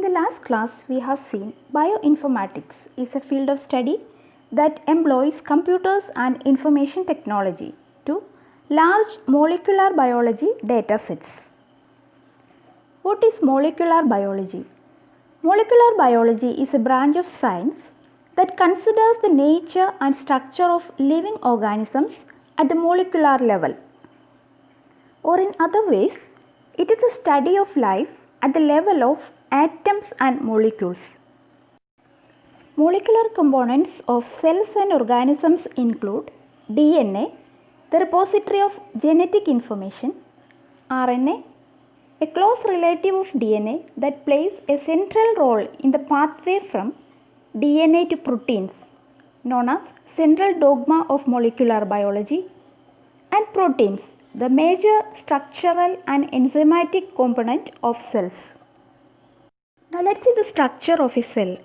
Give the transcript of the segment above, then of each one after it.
the last class, we have seen bioinformatics is a field of study that employs computers and information technology to large molecular biology data sets. What is molecular biology? Molecular biology is a branch of science that considers the nature and structure of living organisms at the molecular level. Or in other ways, it is a study of life at the level of atoms and molecules. Molecular components of cells and organisms include DNA, the repository of genetic information, RNA, a close relative of DNA that plays a central role in the pathway from DNA to proteins, known as central dogma of molecular biology, and proteins, the major structural and enzymatic component of cells. Now let's see the structure of a cell.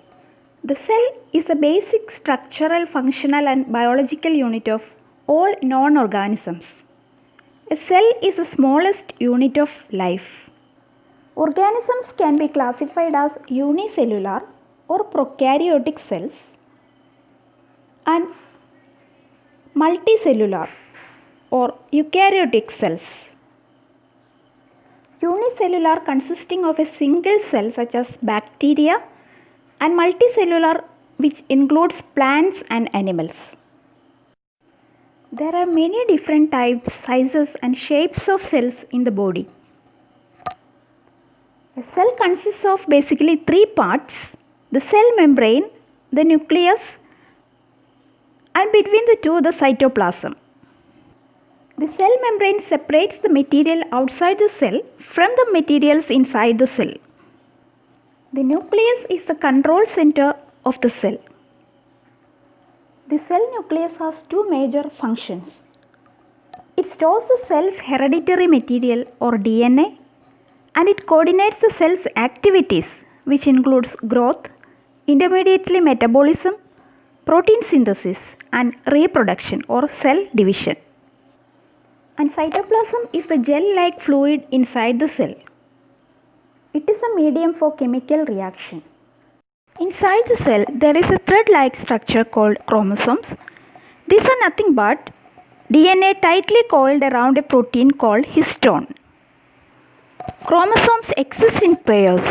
The cell is the basic structural, functional and biological unit of all non-organisms. A cell is the smallest unit of life. Organisms can be classified as unicellular or prokaryotic cells and multicellular or eukaryotic cells. Unicellular consisting of a single cell such as bacteria and multicellular which includes plants and animals. There are many different types, sizes and shapes of cells in the body. A cell consists of basically three parts: the cell membrane, the nucleus, and between the two the cytoplasm. The cell membrane separates the material outside the cell from the materials inside the cell. The nucleus is the control center of the cell. The cell nucleus has two major functions. It stores the cell's hereditary material or DNA, and it coordinates the cell's activities, which includes growth, intermediately metabolism, protein synthesis, and reproduction or cell division. And cytoplasm is the gel-like fluid inside the cell. It is a medium for chemical reaction. Inside the cell, there is a thread-like structure called chromosomes. These are nothing but DNA tightly coiled around a protein called histone. Chromosomes exist in pairs,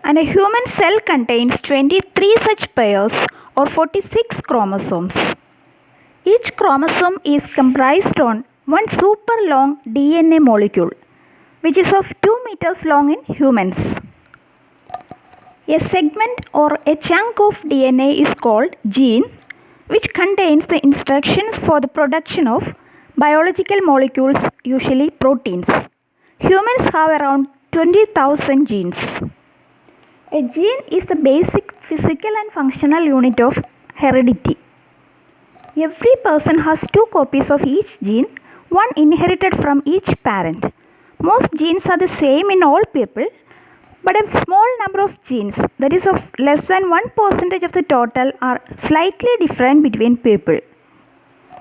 and a human cell contains 23 such pairs or 46 chromosomes. Each chromosome is comprised on one super long DNA molecule, which is of 2 meters long in humans. A segment or a chunk of DNA is called gene, which contains the instructions for the production of biological molecules, usually proteins. Humans have around 20,000 genes. A gene is the basic physical and functional unit of heredity. Every person has 2 copies of each gene, one inherited from each parent. Most genes are the same in all people, but a small number of genes, that is of less than 1% of the total, are slightly different between people.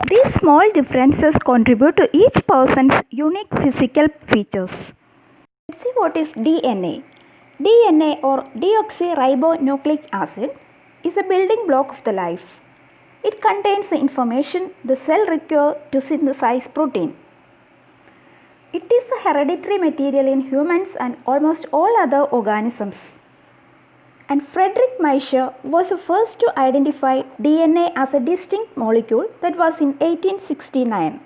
These small differences contribute to each person's unique physical features. Let's see what is DNA. DNA or deoxyribonucleic acid is a building block of the life. It contains the information the cell requires to synthesize protein. It is a hereditary material in humans and almost all other organisms. And Friedrich Miescher was the first to identify DNA as a distinct molecule. That was in 1869.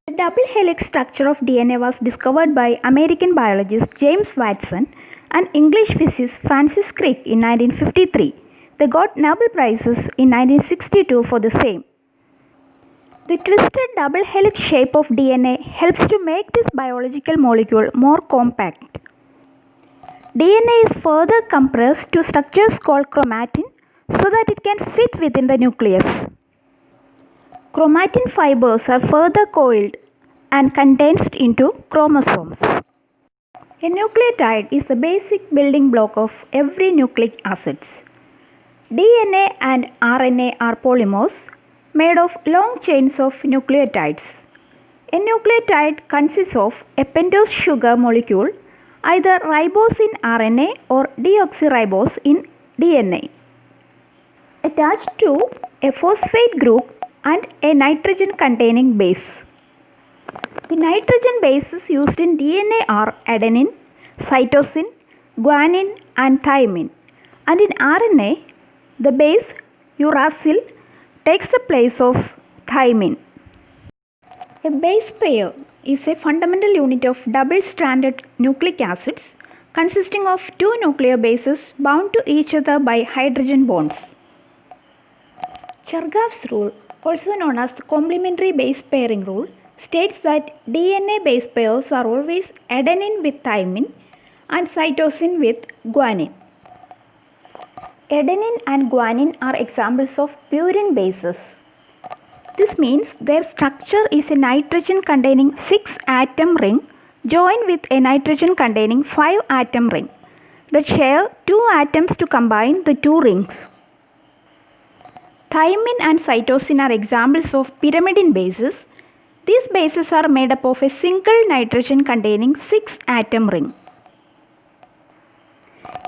The double helix structure of DNA was discovered by American biologist James Watson and English physicist Francis Crick in 1953. They got Nobel Prizes in 1962 for the same. The twisted double helix shape of DNA helps to make this biological molecule more compact. DNA is further compressed to structures called chromatin so that it can fit within the nucleus. Chromatin fibers are further coiled and condensed into chromosomes. A nucleotide is the basic building block of every nucleic acids. DNA and RNA are polymers made of long chains of nucleotides. A nucleotide consists of a pentose sugar molecule either ribose in RNA or deoxyribose in DNA. Attached to a phosphate group and a nitrogen containing base. The nitrogen bases used in DNA are adenine, cytosine, guanine and thymine, and in RNA the base uracil takes the place of thymine. A base pair is a fundamental unit of double-stranded nucleic acids consisting of two nucleobases bound to each other by hydrogen bonds. Chargaff's rule, also known as the complementary base pairing rule, states that DNA base pairs are always adenine with thymine and cytosine with guanine. Adenine and guanine are examples of purine bases. This means their structure is a nitrogen containing 6-atom ring joined with a nitrogen containing 5-atom ring that share 2 atoms to combine the 2 rings. Thymine and cytosine are examples of pyrimidine bases. These bases are made up of a single nitrogen containing 6-atom ring.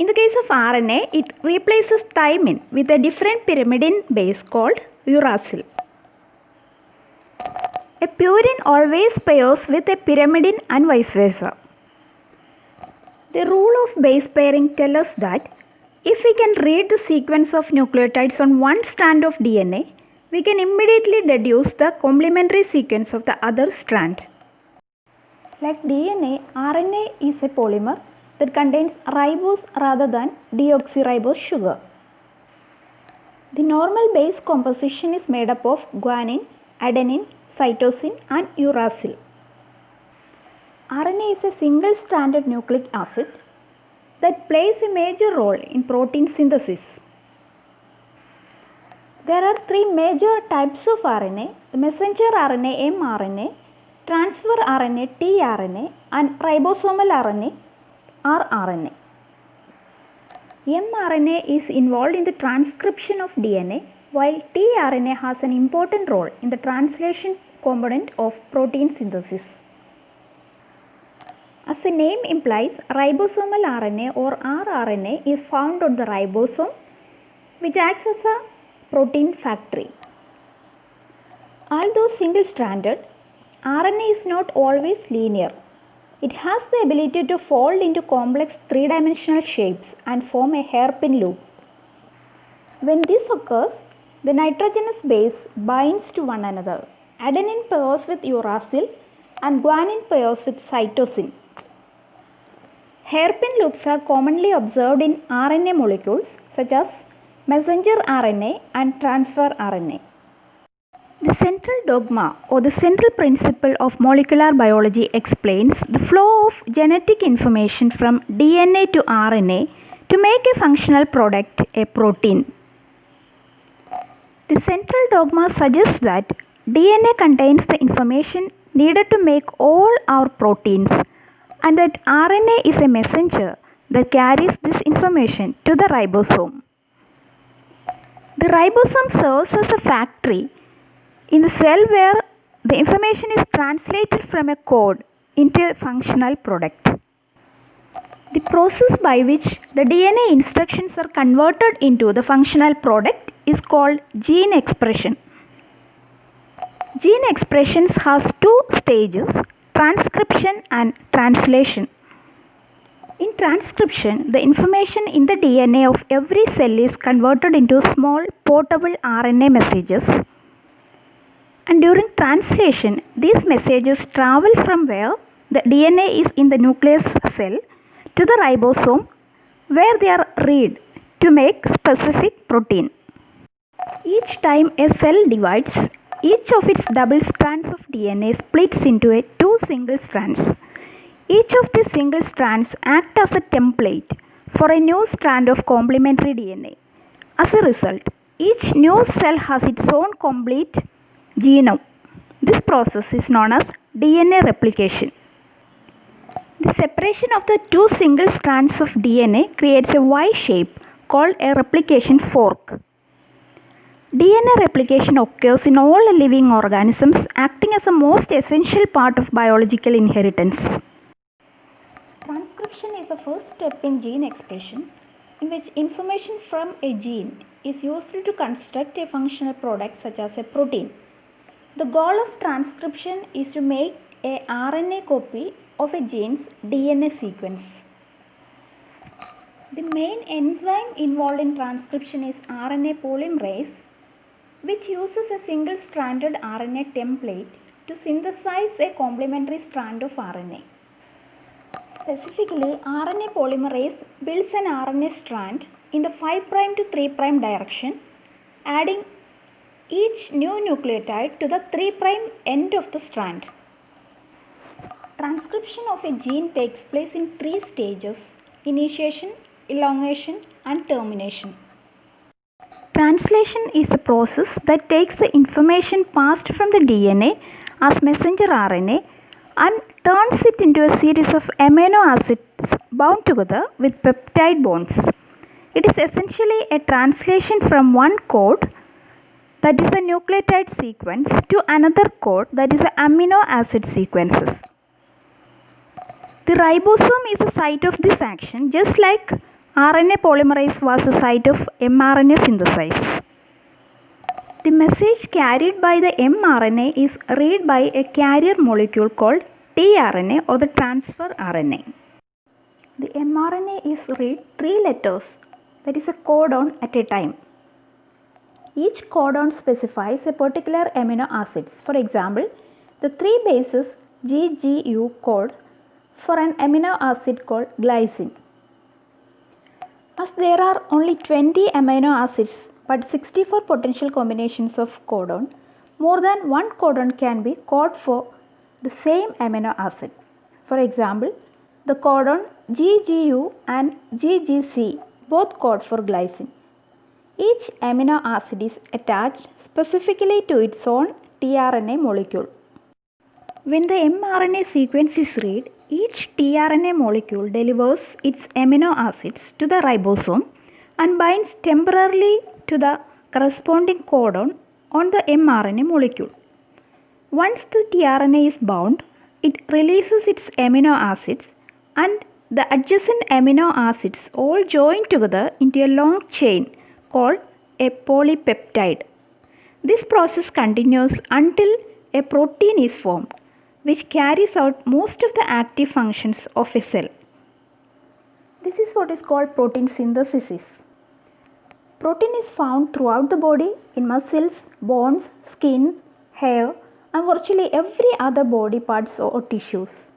In the case of RNA, it replaces thymine with a different pyrimidine base called uracil. A purine always pairs with a pyrimidine and vice versa. The rule of base pairing tells us that if we can read the sequence of nucleotides on one strand of DNA, we can immediately deduce the complementary sequence of the other strand. Like DNA, RNA is a polymer that contains ribose rather than deoxyribose sugar. The normal base composition is made up of guanine, adenine, cytosine and uracil. RNA is a single-stranded nucleic acid that plays a major role in protein synthesis. There are 3 major types of RNA: the messenger RNA, mRNA, transfer RNA, tRNA, and ribosomal RNA, rRNA. mRNA is involved in the transcription of DNA, while tRNA has an important role in the translation component of protein synthesis. As the name implies, ribosomal RNA or rRNA is found on the ribosome, which acts as a protein factory. Although single-stranded, RNA is not always linear. It has the ability to fold into complex 3-dimensional shapes and form a hairpin loop. When this occurs, the nitrogenous base binds to one another. Adenine pairs with uracil and guanine pairs with cytosine. Hairpin loops are commonly observed in RNA molecules such as messenger RNA and transfer RNA. The central dogma or the central principle of molecular biology explains the flow of genetic information from DNA to RNA to make a functional product, a protein. The central dogma suggests that DNA contains the information needed to make all our proteins and that RNA is a messenger that carries this information to the ribosome. The ribosome serves as a factory in the cell where the information is translated from a code into a functional product. The process by which the DNA instructions are converted into the functional product is called gene expression. Gene expression has 2 stages: transcription and translation. In transcription, the information in the DNA of every cell is converted into small portable RNA messages. And during translation, these messages travel from where the DNA is in the nucleus cell to the ribosome, where they are read to make specific protein. Each time a cell divides, each of its double strands of DNA splits into 2 single strands. Each of these single strands act as a template for a new strand of complementary DNA. As a result, each new cell has its own complete genome. This process is known as DNA replication. The separation of the 2 single strands of DNA creates a Y shape called a replication fork. DNA replication occurs in all living organisms, acting as a most essential part of biological inheritance. Transcription is the first step in gene expression in which information from a gene is used to construct a functional product such as a protein. The goal of transcription is to make a RNA copy of a gene's DNA sequence. The main enzyme involved in transcription is RNA polymerase, which uses a single-stranded RNA template to synthesize a complementary strand of RNA. Specifically, RNA polymerase builds an RNA strand in the 5' to 3' direction, adding each new nucleotide to the 3' end of the strand. Transcription of a gene takes place in 3 stages: initiation, elongation, and termination. Translation is a process that takes the information passed from the DNA as messenger RNA and turns it into a series of amino acids bound together with peptide bonds. It is essentially a translation from one code, that is a nucleotide sequence, to another code, that is the amino acid sequences. The ribosome is a site of this action, just like RNA polymerase was a site of mRNA synthesis. The message carried by the mRNA is read by a carrier molecule called tRNA or the transfer RNA. The mRNA is read 3 letters, that is a codon at a time. Each codon specifies a particular amino acids. For example, the 3 bases GGU code for an amino acid called glycine. As there are only 20 amino acids but 64 potential combinations of codon, more than one codon can be coded for the same amino acid. For example, the codon GGU and GGC both code for glycine. Each amino acid is attached specifically to its own tRNA molecule. When the mRNA sequence is read, each tRNA molecule delivers its amino acids to the ribosome and binds temporarily to the corresponding codon on the mRNA molecule. Once the tRNA is bound, it releases its amino acids and the adjacent amino acids all join together into a long chain called a polypeptide. This process continues until a protein is formed, which carries out most of the active functions of a cell. This is what is called protein synthesis. Protein is found throughout the body in muscles, bones, skin, hair, and virtually every other body parts or tissues.